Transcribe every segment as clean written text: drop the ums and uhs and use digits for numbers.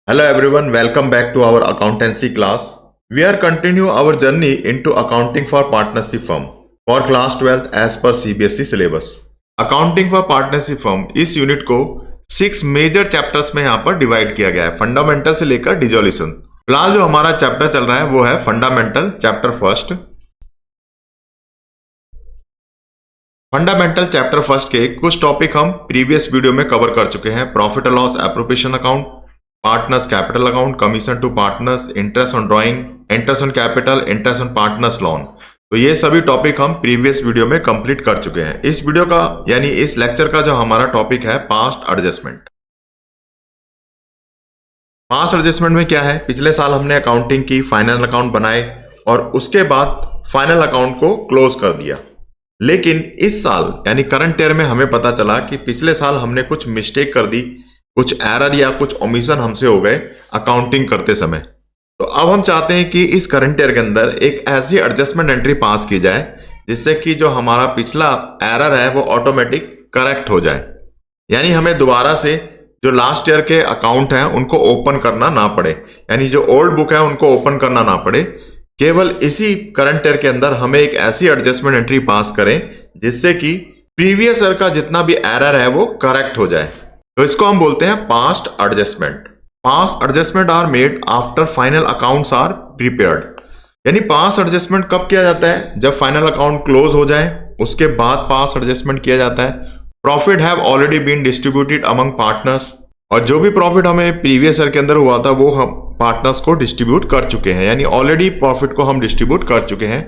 Hello everyone, welcome back to our accountancy class. We are continue our journey into accounting for partnership firm for class 12th as per CBSE syllabus. Accounting for partnership firm इस unit को 6 major chapters में यहाँ पर divide किया गया है, fundamental से लेकर डिसोल्यूशन। फिलहाल जो हमारा चैप्टर चल रहा है वो है fundamental chapter first. Fundamental chapter first के कुछ टॉपिक हम प्रीवियस वीडियो में कवर कर चुके हैं। प्रॉफिट और loss appropriation account, partners capital account, commission to partners, interest on drawing, interest on capital, interest on partners loan. तो ये सभी टॉपिक हम प्रीवियस वीडियो में कंप्लीट कर चुके हैं। इस वीडियो का यानी इस लेक्चर का जो हमारा टॉपिक है पास्ट एडजस्टमेंट। पास्ट एडजस्टमेंट में क्या है, पिछले साल हमने अकाउंटिंग की, फाइनल अकाउंट बनाए और उसके बाद फाइनल अकाउंट को क्लोज कर दिया। लेकिन इस साल यानी करंट ईयर में हमें पता चला कि पिछले साल हमने कुछ मिस्टेक कर दी, कुछ एरर या कुछ ओमिशन हमसे हो गए अकाउंटिंग करते समय। तो अब हम चाहते हैं कि इस करंट ईयर के अंदर एक ऐसी एडजस्टमेंट एंट्री पास की जाए जिससे कि जो हमारा पिछला एरर है वो ऑटोमेटिक करेक्ट हो जाए, यानी हमें दोबारा से जो लास्ट ईयर के अकाउंट हैं उनको ओपन करना ना पड़े, यानी जो ओल्ड बुक है उनको ओपन करना ना पड़े। केवल इसी करंट ईयर के अंदर हमें एक ऐसी एडजस्टमेंट एंट्री पास करें जिससे कि प्रीवियस ईयर का जितना भी एरर है वो करेक्ट हो जाए। तो इसको हम बोलते हैं past adjustment. Past adjustment are made after final accounts are prepared. यानी पास्ट एडजस्टमेंट कब किया जाता है, जब फाइनल अकाउंट क्लोज हो जाए उसके बाद पास्ट एडजस्टमेंट किया जाता है। Profit have already been distributed among partners, और जो भी प्रॉफिट हमें प्रीवियस ईयर के अंदर हुआ था वो हम पार्टनर्स को डिस्ट्रीब्यूट कर चुके हैं, यानी ऑलरेडी प्रॉफिट को हम डिस्ट्रीब्यूट कर चुके हैं।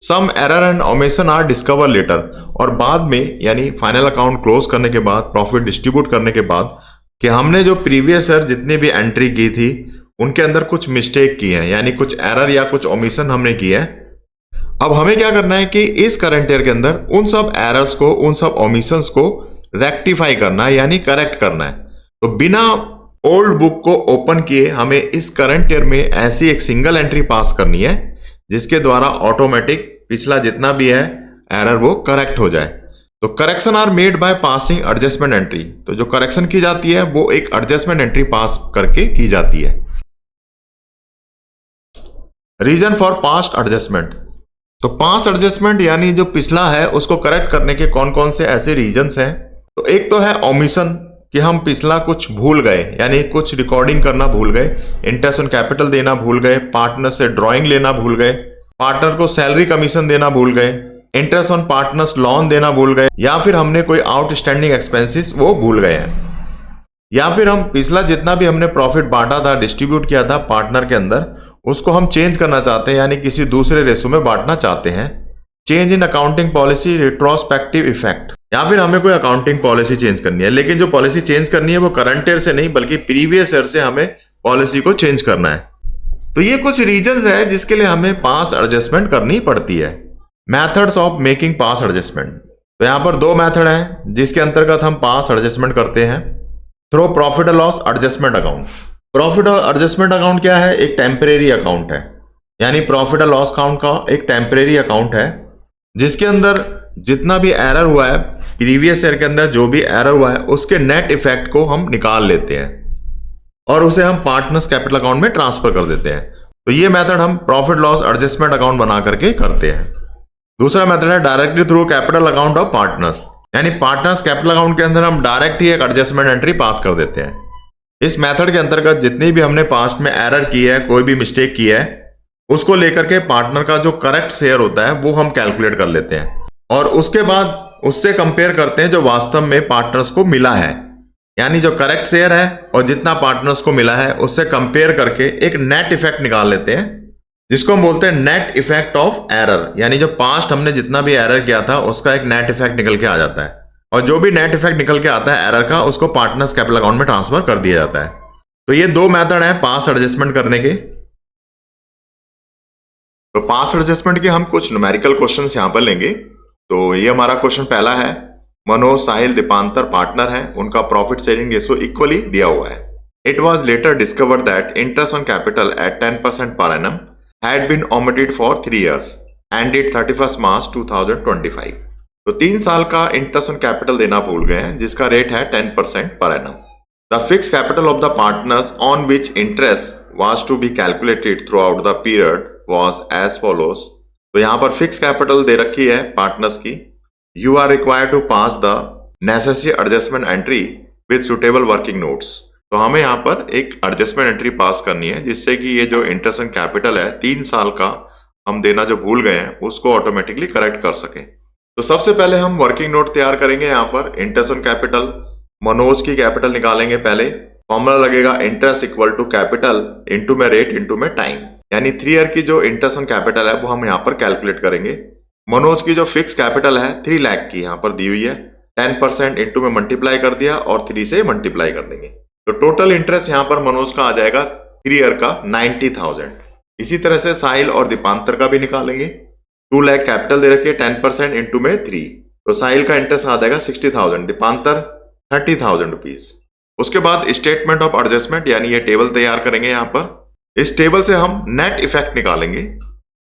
Some error and omission are discover later, और बाद में यानी फाइनल अकाउंट क्लोज करने के बाद, प्रॉफिट डिस्ट्रीब्यूट करने के बाद कि हमने जो प्रीवियस ईयर जितनी भी एंट्री की थी उनके अंदर कुछ मिस्टेक की है, यानी कुछ एरर या कुछ ओमिशन हमने की है। अब हमें क्या करना है कि इस करंट ईयर के अंदर उन सब एरर्स को, उन सब ओमिशंस को रेक्टिफाई करना है, यानी करेक्ट करना है। तो बिना ओल्ड बुक को ओपन किए हमें इस करंट ईयर में ऐसी एक सिंगल एंट्री पास करनी है जिसके द्वारा ऑटोमेटिक पिछला जितना भी है एरर वो करेक्ट हो जाए। तो correction are made by passing adjustment entry. तो जो करेक्शन की जाती है वो एक एडजस्टमेंट एंट्री पास करके की जाती है। Reason for past adjustment. तो पास्ट एडजस्टमेंट यानी जो पिछला है उसको करेक्ट करने के कौन कौन से ऐसे रीजंस हैं। तो एक तो है ओमिशन, कि हम पिछला कुछ भूल गए, यानी कुछ रिकॉर्डिंग करना भूल गए, इंटरेस्ट ऑन कैपिटल देना भूल गए, पार्टनर से ड्राइंग लेना भूल गए, पार्टनर को सैलरी कमीशन देना भूल गए, इंटरेस्ट ऑन पार्टनर्स लोन देना भूल गए, या फिर हमने कोई आउटस्टैंडिंग एक्सपेंसेस वो भूल गए हैं, या फिर हम पिछला जितना भी हमने प्रॉफिट बांटा था, डिस्ट्रीब्यूट किया था पार्टनर के अंदर, उसको हम चेंज करना चाहते हैं, यानी किसी दूसरे रेशो में बांटना चाहते हैं। Change in accounting policy retrospective effect, या फिर हमें कोई अकाउंटिंग पॉलिसी चेंज करनी है, लेकिन जो पॉलिसी चेंज करनी है वो करंट ईयर से नहीं बल्कि प्रीवियस ईयर से हमें पॉलिसी को चेंज करना है। तो ये कुछ रीजंस है जिसके लिए हमें पास एडजस्टमेंट करनी पड़ती है। Methods of making pass adjustment. तो यहां पर दो मेथड हैं जिसके अंतर्गत हम पास एडजस्टमेंट करते हैं। थ्रू प्रॉफिट और लॉस एडजस्टमेंट अकाउंट। प्रॉफिट और एडजस्टमेंट अकाउंट क्या है, एक टेम्परेरी अकाउंट है, यानी प्रॉफिट और लॉस अकाउंट का एक टेम्परेरी अकाउंट है जिसके अंदर जितना भी एरर हुआ है प्रीवियस ईयर के अंदर, जो भी एरर हुआ है उसके नेट इफेक्ट को हम निकाल लेते हैं और उसे हम पार्टनर्स कैपिटल अकाउंट में ट्रांसफर कर देते हैं। तो ये मेथड हम प्रॉफिट लॉस एडजस्टमेंट अकाउंट बना करके करते हैं। दूसरा मेथड है directly through capital account of partners, यानी पार्टनर्स कैपिटल अकाउंट के अंदर हम डायरेक्ट ही एक एडजस्टमेंट एंट्री पास कर देते हैं। इस मेथड के अंतर्गत जितनी भी हमने पास्ट में एरर की है, कोई भी मिस्टेक की है, उसको लेकर के पार्टनर का जो करेक्ट शेयर होता है वो हम कैलकुलेट कर लेते हैं और उसके बाद उससे कंपेयर करते हैं जो वास्तव में पार्टनर्स को मिला है, यानी जो करेक्ट शेयर है और जितना पार्टनर्स को मिला है उससे कंपेयर करके एक नेट इफेक्ट निकाल लेते हैं जिसको हम बोलते हैं नेट इफेक्ट ऑफ एरर, यानी जो पास्ट हमने जितना भी एरर किया था उसका एक नेट इफेक्ट निकल के आ जाता है और जो भी नेट इफेक्ट निकल के आता है एरर का उसको पार्टनर्स कैपिटल अकाउंट में ट्रांसफर कर दिया जाता है। तो ये दो मेथड हैं पास्ट एडजस्टमेंट करने के। तो पास्ट एडजस्टमेंट के हम कुछ न्यूमेरिकल क्वेश्चंस यहां पर लेंगे। तो ये हमारा क्वेश्चन पहला है, मनोज, साहिल, दीपांतर पार्टनर हैं, उनका प्रॉफिट शेयरिंग रेशो इक्वली दिया हुआ है। It was later discovered that interest on capital at 10% per annum had been omitted for 3 years ended 31 March 2025। तो 3 साल का इंटरेस्ट ऑन कैपिटल देना भूल गए हैं जिसका रेट है 10% per annum. The fixed capital of the partners on which interest was to be calculated throughout the period was as follows. तो यहाँ पर फिक्स कैपिटल दे रखी है पार्टनर्स की। You are required to pass the necessary adjustment entry with suitable working notes. तो हमें यहाँ पर एक एडजस्टमेंट एंट्री पास करनी है जिससे कि ये जो इंटरेस्ट एंड कैपिटल है 3 साल का हम देना जो भूल गए हैं उसको ऑटोमेटिकली करेक्ट कर सकें। तो सबसे पहले हम वर्किंग नोट तैयार करेंगे। यहाँ पर इंटरेस्ट ऑन कैपिटल, मनोज की कैपिटल निकालेंगे। पहले फॉर्मूला लगेगा interest equal to capital into में रेट इंटू में टाइम, यानी 3 ईयर की जो इंटरेस्ट ऑन कैपिटल है वो हम यहाँ पर कैलकुलेट करेंगे। मनोज की जो फिक्स कैपिटल है 3 लाख की यहाँ पर दी हुई है, 10% इंटू में मल्टीप्लाई कर दिया और 3 से मल्टीप्लाई कर देंगे। तो टोटल इंटरेस्ट यहाँ पर मनोज का आ जाएगा 3 ईयर का 90,000। इसी तरह से साहिल और दीपांतर का भी निकालेंगे। 2 लाख कैपिटल दे रखी है, 10% इंटू में 3, तो साहिल का इंटरेस्ट आ जाएगा 60,000, दीपांतर 30,000 रुपीज। उसके बाद स्टेटमेंट ऑफ एडजस्टमेंट यानी ये टेबल तैयार करेंगे। यहाँ पर इस टेबल से हम नेट इफेक्ट निकालेंगे,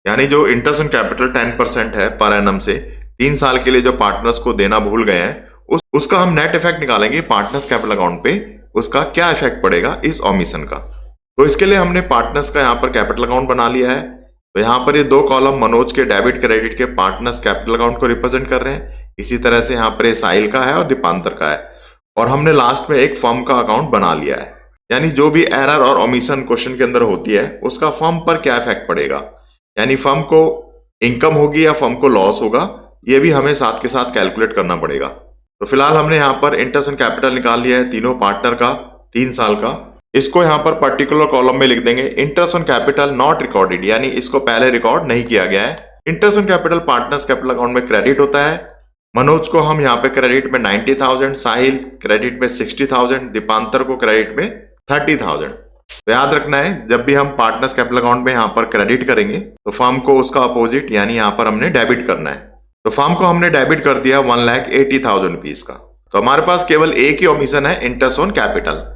यानी जो इंटरेस्ट ऑन कैपिटल 10% है पर एनम से 3 साल के लिए जो पार्टनर्स को देना भूल गए हैं उसका हम नेट इफेक्ट निकालेंगे पार्टनर्स कैपिटल अकाउंट पे। उसका क्या इफेक्ट पड़ेगा इस ओमिशन का। तो इसके लिए हमने पार्टनर्स का यहाँ पर कैपिटल अकाउंट बना लिया है। तो यहाँ पर ये 2 कॉलम मनोज के डेबिट क्रेडिट के पार्टनर्स कैपिटल अकाउंट को रिप्रेजेंट कर रहे हैं। इसी तरह से यहाँ पर ये साहिल का है और दीपांतर का है, और हमने लास्ट में एक फर्म का अकाउंट बना लिया है। यानी जो भी एरर और ओमिशन क्वेश्चन के अंदर होती है उसका फर्म पर क्या इफेक्ट पड़ेगा, यानी फर्म को इनकम होगी या फर्म को लॉस होगा, ये भी हमें साथ के साथ कैलकुलेट करना पड़ेगा। तो फिलहाल हमने यहाँ पर इंटरेस्ट एंड कैपिटल निकाल लिया है तीनों पार्टनर का 3 साल का। इसको यहाँ पर पर्टिकुलर कॉलम में लिख देंगे interest on capital not recorded, यानी इसको पहले रिकॉर्ड नहीं किया गया है। Interest on capital partners capital account में क्रेडिट होता है। मनोज को हम यहाँ पे क्रेडिट में 90,000, साहिल क्रेडिट में 60,000, दीपांतर को क्रेडिट में 30,000। तो याद रखना है जब भी हम पार्टनर्स कैपिटल अकाउंट में यहाँ पर क्रेडिट करेंगे तो फर्म को उसका अपोजिट यानी यहाँ पर हमने डेबिट करना है। तो फर्म को हमने डेबिट कर दिया 1,80,000 रुपीज का। तो हमारे पास केवल एक ही ओमिशन है इंटरेस्ट ऑन कैपिटल।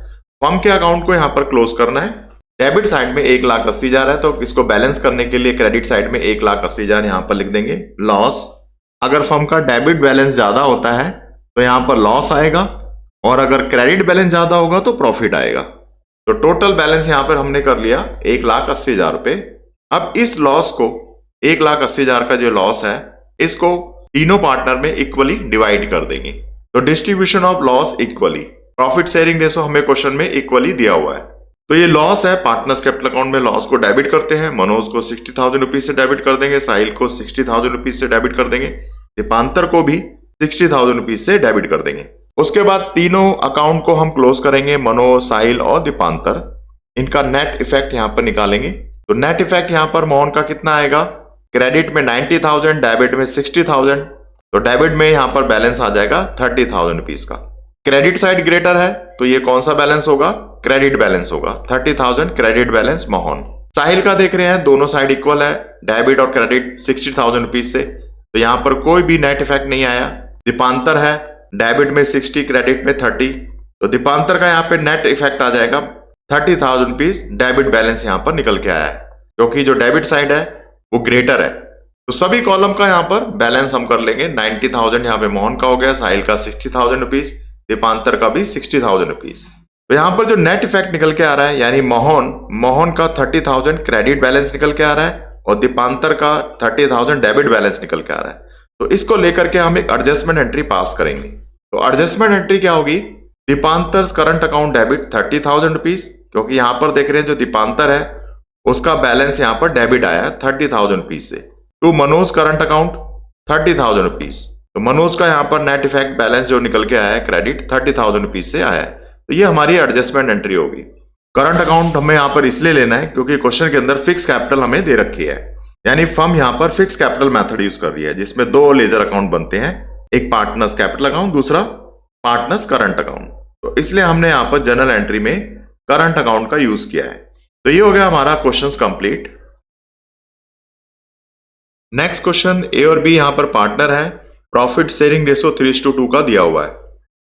फर्म के अकाउंट को यहाँ पर क्लोज करना है। डेबिट साइड में 1,80,000 है, तो इसको बैलेंस करने के लिए क्रेडिट साइड में 1,80,000 यहाँ पर लिख देंगे। लॉस, अगर फर्म का डेबिट बैलेंस ज्यादा होता है तो यहाँ पर लॉस आएगा, और अगर क्रेडिट बैलेंस ज्यादा होगा तो प्रॉफिट आएगा। तो टोटल बैलेंस यहाँ पर हमने कर लिया 1,80,000 रुपए। अब इस लॉस को 1,80,000 का जो लॉस है इसको तीनों पार्टनर में इक्वली डिवाइड कर देंगे। तो distribution of loss equally, profit sharing ratio हमें क्वेश्चन में इक्वली दिया हुआ है। तो ये लॉस है, पार्टनर्स कैपिटल अकाउंट में लॉस को डेबिट करते हैं। मनोज को 60,000 रुपीज से डेबिट कर देंगे, साहिल को 60,000 रुपीज से डेबिट कर देंगे, दीपांतर को भी 60,000 रुपीज से डेबिट कर देंगे। उसके बाद तीनों अकाउंट को हम क्लोज करेंगे, मनोज, साहिल और दीपांतर। इनका नेट इफेक्ट यहाँ पर निकालेंगे। तो नेट इफेक्ट यहाँ पर मोहन का कितना आएगा, क्रेडिट में 90,000, डेबिट में 60,000। तो डेबिट में यहाँ पर बैलेंस आ जाएगा 30,000 रुपीज का। क्रेडिट साइड ग्रेटर है तो ये कौन सा बैलेंस होगा, क्रेडिट बैलेंस होगा। 30,000 क्रेडिट बैलेंस मोहन। साहिल का देख रहे हैं दोनों साइड इक्वल है, डेबिट और क्रेडिट 60,000 रुपीज से, तो यहाँ पर कोई भी नेट इफेक्ट नहीं आया। दीपांतर है, डेबिट में 60, क्रेडिट में 30, तो दीपांतर का यहाँ पे नेट इफेक्ट आ जाएगा 30,000 रुपीज। डेबिट बैलेंस यहाँ पर निकल के आया है क्योंकि जो डेबिट साइड है वो ग्रेटर है। तो सभी कॉलम का यहाँ पर बैलेंस हम कर लेंगे। 90,000 यहाँ पे मोहन का हो गया, साहिल का 60,000 रुपीज, दीपांतर का भी 60,000 रुपीज। तो यहाँ पर जो नेट इफेक्ट निकल के आ रहा है यानी मोहन का 30,000 क्रेडिट बैलेंस निकल के आ रहा है और दीपांतर का 30,000 डेबिट बैलेंस निकल के आ रहा है। तो इसको लेकर के हम एक एडजस्टमेंट एंट्री पास करेंगे। तो एडजस्टमेंट एंट्री क्या होगी, दीपांतर करंट अकाउंट डेबिट 30,000 रुपीज, क्योंकि यहाँ पर देख रहे हैं जो दीपांतर है उसका बैलेंस यहाँ पर डेबिट आया 30,000 रुपीज से। To Manoj current account 30,000 rupees, तो मनोज का यहाँ पर नेट इफेक्ट बैलेंस जो निकल के आया है क्रेडिट 30,000 रुपीज से आया है। तो ये हमारी एडजस्टमेंट एंट्री होगी। करंट अकाउंट हमें यहाँ पर इसलिए लेना है क्योंकि क्वेश्चन के अंदर फिक्स कैपिटल हमें दे रखी है, यानी फर्म यहाँ पर फिक्स कैपिटल मेथड यूज कर रही है जिसमें 2 लेजर अकाउंट बनते हैं, एक पार्टनर्स कैपिटल अकाउंट, दूसरा पार्टनर्स करंट अकाउंट। तो इसलिए हमने यहाँ पर जनरल एंट्री में करंट अकाउंट का यूज किया है। तो ये हो गया हमारा क्वेश्चन कंप्लीट। नेक्स्ट क्वेश्चन, ए और बी यहाँ पर पार्टनर है, प्रॉफिट शेयरिंग रेशो 3:2 का दिया हुआ है।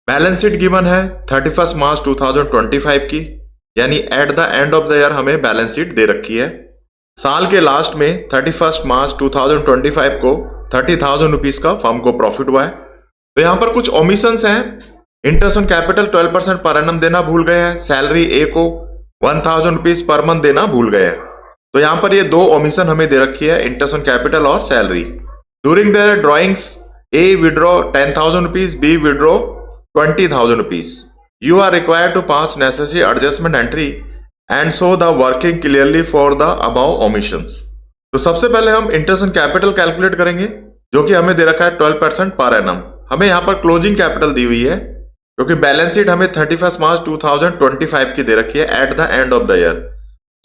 बैलेंस शीट गिवन है 31 मार्च 2025 की, यानी at the end of the year हमें बैलेंस शीट दे रखी है। साल के लास्ट में 31 मार्च 2025 को 30,000 रुपीज का फर्म को प्रॉफिट हुआ है। तो यहाँ पर कुछ ओमिशंस हैं, interest on capital 12% per annum देना भूल गए हैं। सैलरी ए को 1000 रुपीज पर मंथ देना भूल गए हैं। तो यहां पर ये दो ओमिशन हमें दे रखी है, इंटरेस्ट ऑन कैपिटल और salary. During their drawings A withdraw 10,000 rupees, B withdraw 20,000 rupees. You are required to pass necessary adjustment entry and show the working clearly for the above omissions. तो सबसे पहले हम interest on capital calculate करेंगे, जो कि हमें दे रखा है 12% पर एनम। हमें यहाँ पर क्लोजिंग कैपिटल दी हुई है, क्योंकि बैलेंस शीट हमें 31 मार्च 2025 की दे रखी है at the end of the year.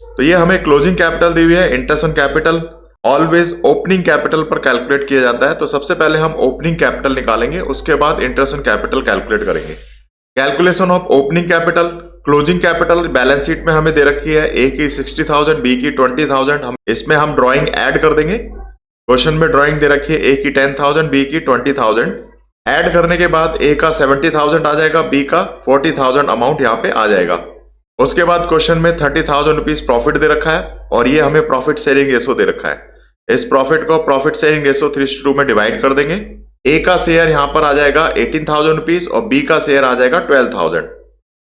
तो ये हमें क्लोजिंग कैपिटल दी हुई है। Interest on capital always opening capital पर कैलकुलेट किया जाता है। तो सबसे पहले हम ओपनिंग कैपिटल निकालेंगे, उसके बाद इंटरेस्ट ऑन कैपिटल कैलकुलेट करेंगे। Calculation of opening capital, closing capital balance sheet में हमें दे रखी है, ए की 60,000, बी की 20,000। हम इसमें हम ड्राइंग ऐड कर देंगे। क्वेश्चन में ड्राइंग दे रखी है, ए की 10,000, बी की 20,000। ऐड करने के बाद ए का 70,000 आ जाएगा, बी का 40,000 अमाउंट यहाँ पे आ जाएगा। उसके बाद क्वेश्चन में 30,000 रुपीज प्रॉफिट दे रखा है और ये हमें प्रॉफिट शेयरिंग रेशो दे रखा है। इस प्रॉफिट को प्रॉफिट शेयरिंग रेशो 3:2 में डिवाइड कर देंगे। ए का शेयर यहाँ पर आ जाएगा 18,000 रुपीज और बी का शेयर आ जाएगा 12,000।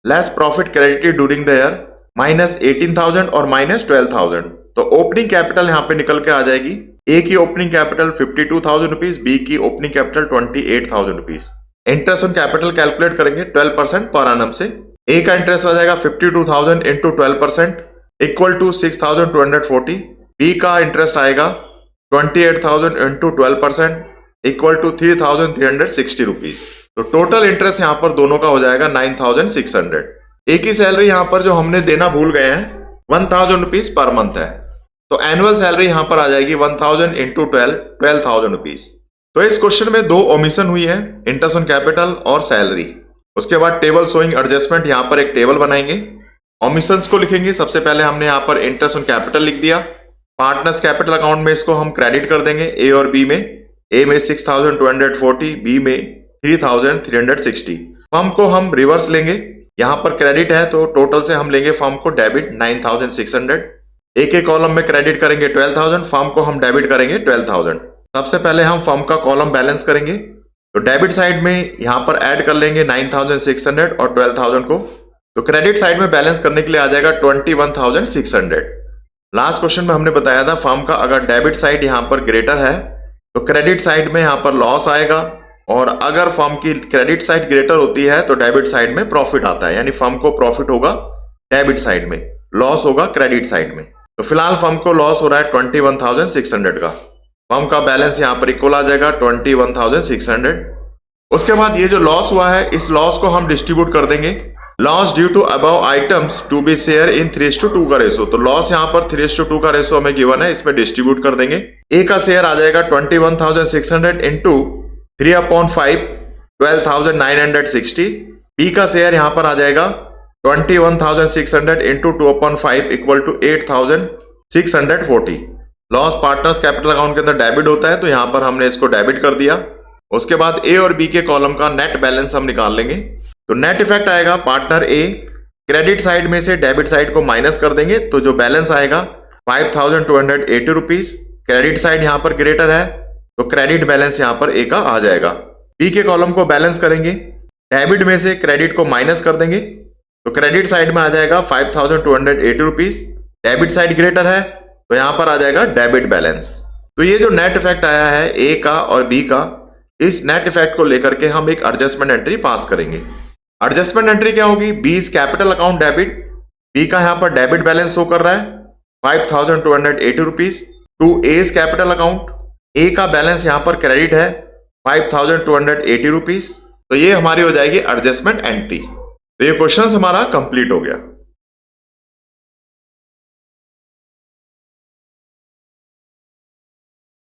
Less profit credited during the year -18,000 और -12,000। तो ओपनिंग कैपिटल यहाँ पे निकल के आ जाएगी। ए की ओपनिंग कैपिटल 52,000 रुपीज, बी की opening capital 28,000 rupees. Interest on capital calculate करेंगे 12% पर एनम से। ए का इंटरेस्ट आ जाएगा 52,000 इंटू 12% इक्वल टू 6,240। बी का इंटरेस्ट आएगा 28,000 इंटू 12% इक्वल टू 3,360 रुपीज। तो टोटल इंटरेस्ट यहाँ पर दोनों का हो जाएगा 9,600। ए की सैलरी यहाँ पर जो हमने देना भूल गए हैं 1,000 रुपीज पर मंथ है। तो एनुअल सैलरी यहां पर आ जाएगी 1,000 इंटू 12,000 रुपीज। तो इस क्वेश्चन में दो ओमिशन हुई है, इंटरेस्ट ऑन कैपिटल और सैलरी। उसके बाद टेबल शोइंग एडजस्टमेंट, यहां पर एक टेबल बनाएंगे, ओमिशंस को लिखेंगे। सबसे पहले हमने यहां पर इंटरेस्ट ऑन कैपिटल लिख दिया। पार्टनर्स कैपिटल अकाउंट में इसको हम क्रेडिट कर देंगे, ए और बी में। ए में 6,240, बी में 3,360। फर्म को हम रिवर्स लेंगे, यहां पर क्रेडिट है तो टोटल से हम लेंगे फर्म को डेबिट 9,600। एक एक कॉलम में क्रेडिट करेंगे 12,000, फर्म को हम डेबिट करेंगे 12,000। सबसे पहले हम फर्म का कॉलम बैलेंस करेंगे, तो डेबिट साइड में यहां पर ऐड कर लेंगे 9,600 और 12,000 को। तो क्रेडिट साइड में बैलेंस करने के लिए आ जाएगा 21,600। लास्ट क्वेश्चन में हमने बताया था फर्म का अगर डेबिट साइड यहां पर ग्रेटर है तो क्रेडिट साइड में यहां पर लॉस आएगा, और अगर फर्म की क्रेडिट साइड ग्रेटर होती है तो डेबिट साइड में प्रॉफिट आता है। यानी फर्म को प्रॉफिट होगा डेबिट साइड में, लॉस होगा क्रेडिट साइड में। तो फिलहाल फर्म को लॉस हो रहा है 21,600 का। फर्म का बैलेंस यहां पर इक्वल आ जाएगा 21,600। उसके बाद ये जो लॉस हुआ है इस लॉस को हम डिस्ट्रीब्यूट कर देंगे। Loss due to above items to be share in 3:2 का रेशो। तो लॉस यहां पर 3:2 का रेशो हमें गिवन है, इसमें डिस्ट्रीब्यूट कर देंगे। ए का शेयर आ जाएगा 21,600 इंटू 3/5 12,960। बी का शेयर यहां पर आ जाएगा 21,600 into 2/5 equal to 8,640। Loss partners capital account के अंदर डेबिट होता है, तो यहां पर हमने इसको डेबिट कर दिया। उसके बाद ए और बी के कॉलम का नेट बैलेंस हम निकाल लेंगे। तो नेट इफेक्ट आएगा, पार्टनर ए क्रेडिट साइड में से डेबिट साइड को माइनस कर देंगे, तो जो बैलेंस आएगा 5,280 रुपीज। क्रेडिट साइड यहां पर ग्रेटर है तो क्रेडिट बैलेंस यहां पर ए का आ जाएगा। बी के कॉलम को बैलेंस करेंगे, डेबिट में से क्रेडिट को माइनस कर देंगे, तो क्रेडिट साइड में आ जाएगा 5,280 रुपीज। डेबिट साइड ग्रेटर है तो यहां पर आ जाएगा डेबिट बैलेंस। तो ये जो नेट इफेक्ट आया है ए का और बी का, इस नेट इफेक्ट को लेकर के हम एक एडजस्टमेंट एंट्री पास करेंगे। एडजस्टमेंट एंट्री क्या होगी, बीज कैपिटल अकाउंट डेबिट, बी का यहां पर डेबिट बैलेंस शो कर रहा है 5,280 rupees to A's capital account. A का बैलेंस यहां पर क्रेडिट है 5,280 रुपीज। तो ये हमारी हो जाएगी एडजस्टमेंट एंट्री। तो ये क्वेश्चन हमारा कंप्लीट हो गया।